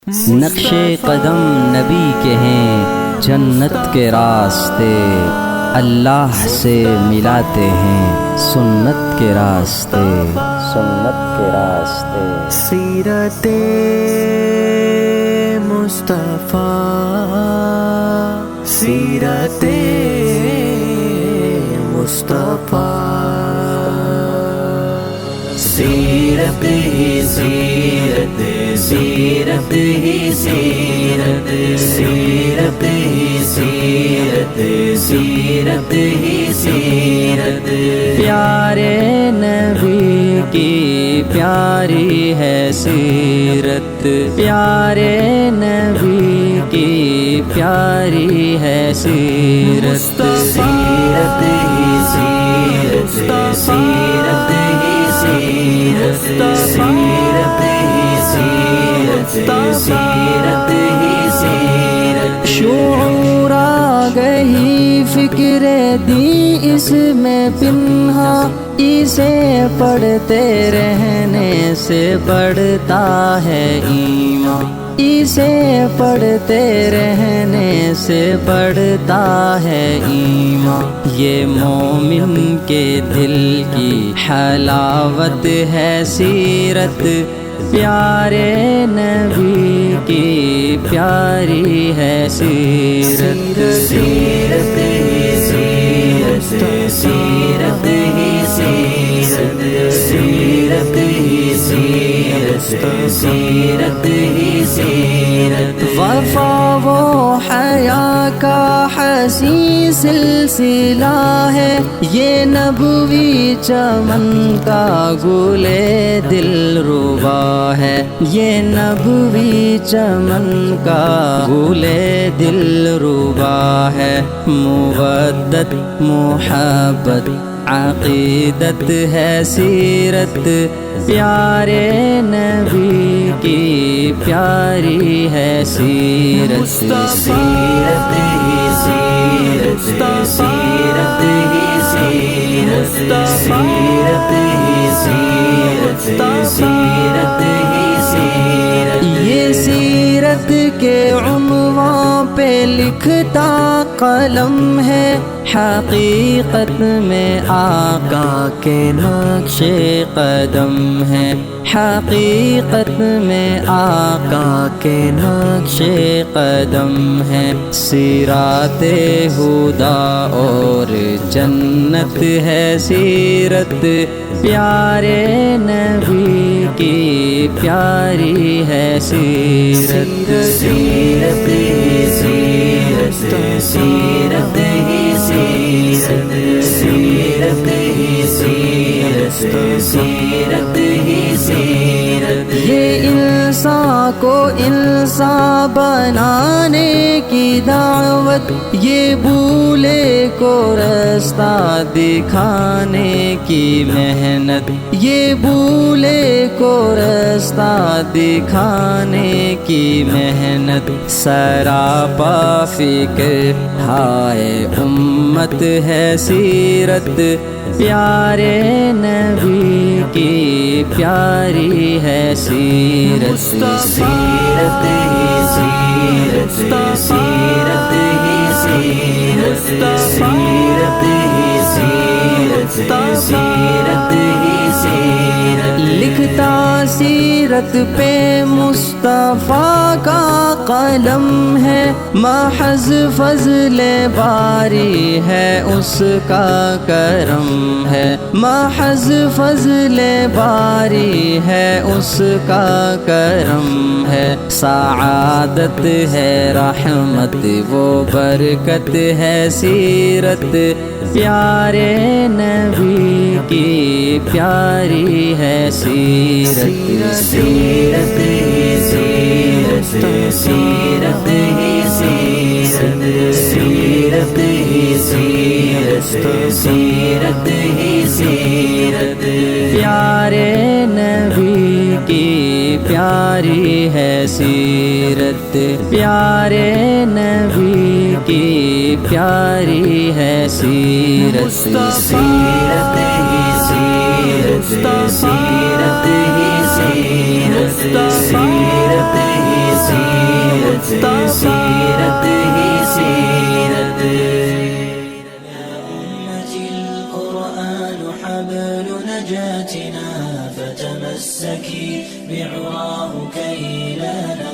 نقش قدم نبی کے ہیں جنت کے راستے، اللہ سے ملاتے ہیں سنت کے راستے، سنت کے راستے۔ سیرت مصطفیٰ، سیرت مصطفیٰ، سیرت ہی سیرت، سیرت ہی سیرت، سیرت ہی سیرت، سیرت ہی سیرت۔ پیارے نبی کی پیاری ہے سیرت، پیارے نبی کی پیاری ہے سیرت، سیرت ہی سیرت، سیرت ہی سیرت، سیرت ہی سیرت، سیرت ہی سیرت۔ شعور آ گئی فکر دی اس میں پنہا، اسے پڑھتے رہنے سے بڑھتا ہے ایمان، اسے پڑھتے رہنے سے بڑھتا ہے ایمان۔ یہ مومن کے دل کی حلاوت ہے سیرت، پیارے نبی کی پیاری ہے سیرت، سیرت ہی سیرت، سیرت ہی سیرت، سیرت ہی سیرت، سیرت ہی سیرت۔ وفا و حیا کا حسین سلسلہ ہے، یہ نبوی چمن کا گل دل ربا ہے، یہ نبوی چمن کا گل دل ربا ہے۔ مودت محبت عقیدت ہے سیرت، پیارے نبی کی پیاری ہے سیرت، سیرت ہی سیرت، سیرت ہی سیرت، سیرت ہی سیرت، سیرت ہی سیرت۔ یہ سیرت کے عنوان پہ لکھتا قلم ہے، حقیقت میں آقا کے نقش قدم ہے، حقیقت میں آقا کے نقش قدم ہے۔ سیرات ہدا اور جنت ہے سیرت، پیارے نبی کی پیاری ہے سیرت، سیرت ہی سیرت، سیرت ہی سیرت، سیرت ہی سیرت، سیرت ہی سیرت۔ یہ انسان کو انسان بنانے کی دعوت، یہ بھولے کو رستہ دکھانے کی محنت، یہ بھولے کو رستہ دکھانے کی محنت۔ سراپا فکر ہائے امت ہے سیرت، پیارے نبی کی پیاری ہے سیرت، سیرت ہی سیرت، سیرت ہی سیرت، سیرت ہی سیرت، سیرت ہی سیرت۔ لکھتا سیرت پہ مصطفیٰ کا قلم ہے، محض فضل باری ہے اس کا کرم ہے، محض فضل باری ہے اس کا کرم ہے۔ سعادت ہے رحمت و برکت ہے سیرت، پیارے نبی کی پیاری ہے سیرت، سیرت ہی سیرت، سیرت ہی سیرت، سیرت ہی سیرت، سیرت ہی سیرت۔ پیارے نبی کی پیاری ہے سیرت، پیارے نبی کی پیاری ہے سیرت، سیرت ہی سیرت، سیرت ہی سیرت، سیرت ہی سیرت۔ نجاتنا فتمسكي بعراه كي لا